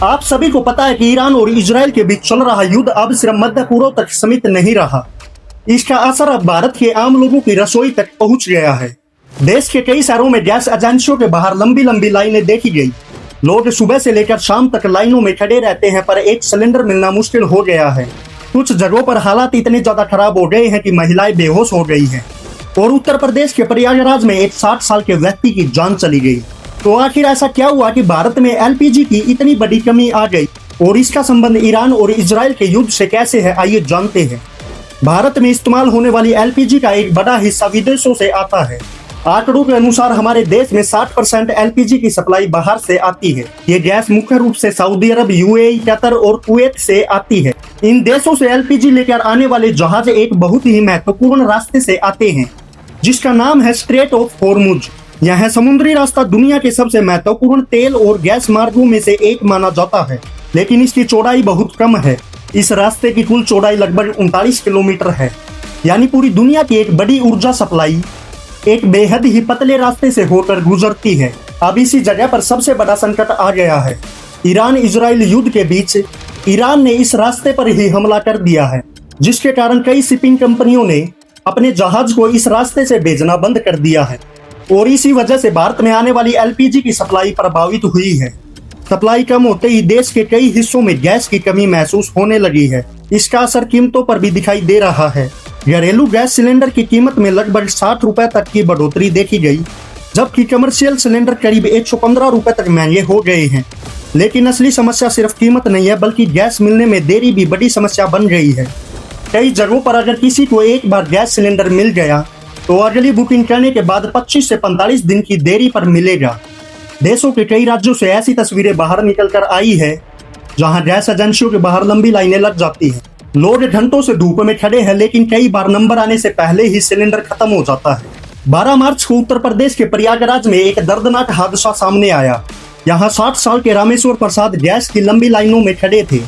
आप सभी को पता है कि ईरान और इजराइल के बीच चल रहा युद्ध अब सिर्फ मध्य पूर्व तक सीमित नहीं रहा। इसका असर अब भारत के आम लोगों की रसोई तक पहुंच गया है। देश के कई शहरों में गैस एजेंसियों के बाहर लंबी लंबी लाइनें देखी गई। लोग सुबह से लेकर शाम तक लाइनों में खड़े रहते हैं, पर एक सिलेंडर मिलना मुश्किल हो गया है। कुछ जगहों पर हालात इतने ज्यादा खराब हो गए हैं कि महिलाएं बेहोश हो गई हैं और उत्तर प्रदेश के प्रयागराज में एक 60 साल के व्यक्ति की जान चली गई। तो आखिर ऐसा क्या हुआ कि भारत में एलपीजी की इतनी बड़ी कमी आ गई और इसका संबंध ईरान और इजराइल के युद्ध से कैसे है, आइए जानते हैं। भारत में इस्तेमाल होने वाली एलपीजी का एक बड़ा हिस्सा विदेशों से आता है। आंकड़ों के अनुसार हमारे देश में 60% एलपीजी की सप्लाई बाहर से आती है। ये गैस मुख्य रूप से सऊदी अरब, यूएई, कतर और कुवैत से आती है। इन देशों से एलपीजी लेकर आने वाले जहाज एक बहुत ही महत्वपूर्ण रास्ते से आते हैं, जिसका नाम है स्ट्रेट ऑफ हॉर्मुज। यह समुद्री रास्ता दुनिया के सबसे महत्वपूर्ण तेल और गैस मार्गों में से एक माना जाता है, लेकिन इसकी चौड़ाई बहुत कम है। इस रास्ते की कुल चौड़ाई लगभग 39 किलोमीटर है, यानी पूरी दुनिया की एक बड़ी ऊर्जा सप्लाई एक बेहद ही पतले रास्ते से होकर गुजरती है। अब इसी जगह पर सबसे बड़ा संकट आ गया है। ईरान इजराइल युद्ध के बीच ईरान ने इस रास्ते पर ही हमला कर दिया है, जिसके कारण कई शिपिंग कंपनियों ने अपने जहाज को इस रास्ते से भेजना बंद कर दिया है और इसी वजह से भारत में आने वाली एलपीजी की सप्लाई प्रभावित हुई है। सप्लाई कम होते ही देश के कई हिस्सों में गैस की कमी महसूस होने लगी है। इसका असर कीमतों पर भी दिखाई दे रहा है। घरेलू गैस सिलेंडर की कीमत में लगभग 60 रुपए तक की बढ़ोतरी देखी गई, जबकि कमर्शियल सिलेंडर करीब 115 रुपए तक महंगे हो गए हैं। लेकिन असली समस्या सिर्फ कीमत नहीं है, बल्कि गैस मिलने में देरी भी बड़ी समस्या बन गई है। कई जगहों पर अगर किसी को एक बार गैस सिलेंडर मिल गया तो अगली बुकिंग करने के बाद 25 से 45 दिन की देरी पर मिलेगा। देशों के कई राज्यों से ऐसी तस्वीरें बाहर निकल कर आई है, जहां गैस एजेंसियों के बाहर लंबी लाइनें लग जाती हैं। लोग घंटों से धूप में खड़े हैं, लेकिन कई बार नंबर आने से पहले ही सिलेंडर खत्म हो जाता है। 12 मार्च को उत्तर प्रदेश के प्रयागराज में एक दर्दनाक हादसा सामने आया। यहाँ 60 साल के रामेश्वर प्रसाद गैस की लंबी लाइनों में खड़े थे।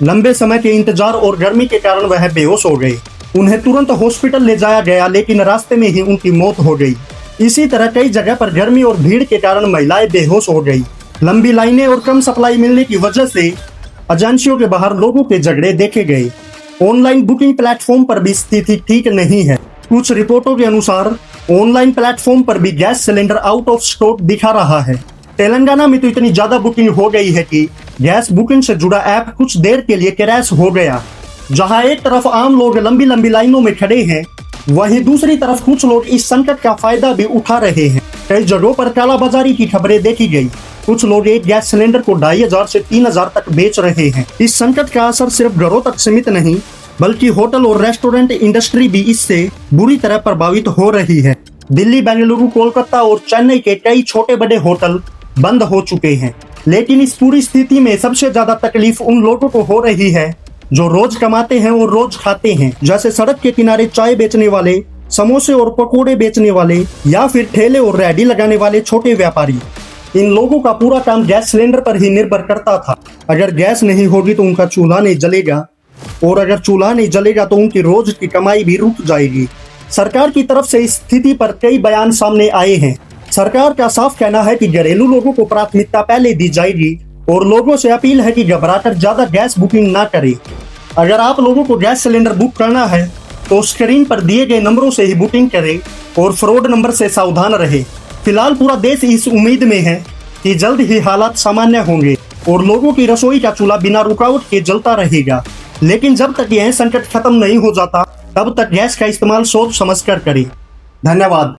लंबे समय के इंतजार और गर्मी के कारण वह बेहोश हो गए। उन्हें तुरंत हॉस्पिटल ले जाया गया, लेकिन रास्ते में ही उनकी मौत हो गई। इसी तरह कई जगह पर गर्मी और भीड़ के कारण महिलाएं बेहोश हो गई। लंबी लाइनें और कम सप्लाई मिलने की वजह से एजेंसियों के बाहर लोगों के झगड़े देखे गए। ऑनलाइन बुकिंग प्लेटफॉर्म पर भी स्थिति ठीक नहीं है। कुछ रिपोर्टों के अनुसार ऑनलाइन प्लेटफॉर्म पर भी gas cylinder out of stock दिखा रहा है। तेलंगाना में तो इतनी ज्यादा बुकिंग हो गई है कि गैस बुकिंग से जुड़ा ऐप कुछ देर के लिए क्रैश हो गया। जहां एक तरफ आम लोग लंबी लंबी लाइनों में खड़े हैं, वहीं दूसरी तरफ कुछ लोग इस संकट का फायदा भी उठा रहे हैं। कई जगहों पर कालाबाजारी की खबरें देखी गई। कुछ लोग एक गैस सिलेंडर को 2500 से 3000 तक बेच रहे हैं। इस संकट का असर सिर्फ घरों तक सीमित नहीं, बल्कि होटल और रेस्टोरेंट इंडस्ट्री भी इससे बुरी तरह प्रभावित हो रही है। दिल्ली, बेंगलुरु, कोलकाता और चेन्नई के कई छोटे बड़े होटल बंद हो चुके हैं। लेकिन इस पूरी स्थिति में सबसे ज्यादा तकलीफ उन लोगों को हो रही है जो रोज कमाते हैं और रोज खाते हैं, जैसे सड़क के किनारे चाय बेचने वाले, समोसे और पकोड़े बेचने वाले, या फिर ठेले और रेहड़ी लगाने वाले छोटे व्यापारी। इन लोगों का पूरा काम गैस सिलेंडर पर ही निर्भर करता था। अगर गैस नहीं होगी तो उनका चूल्हा नहीं जलेगा, और अगर चूल्हा नहीं जलेगा तो उनकी रोज की कमाई भी रुक जाएगी। सरकार की तरफ से इस स्थिति पर कई बयान सामने आए हैं। सरकार का साफ कहना है कि घरेलू लोगों को प्राथमिकता पहले दी जाएगी और लोगों से अपील है कि घबराकर ज्यादा गैस बुकिंग ना करें। अगर आप लोगों को गैस सिलेंडर बुक करना है तो स्क्रीन पर दिए गए नंबरों से ही बुकिंग करें और फ्रॉड नंबर से सावधान रहे। फिलहाल पूरा देश इस उम्मीद में है कि जल्द ही हालात सामान्य होंगे और लोगों की रसोई का चूल्हा बिना रुकावट के जलता रहेगा। लेकिन जब तक यह संकट खत्म नहीं हो जाता, तब तक गैस का इस्तेमाल सोच समझकर करें। धन्यवाद।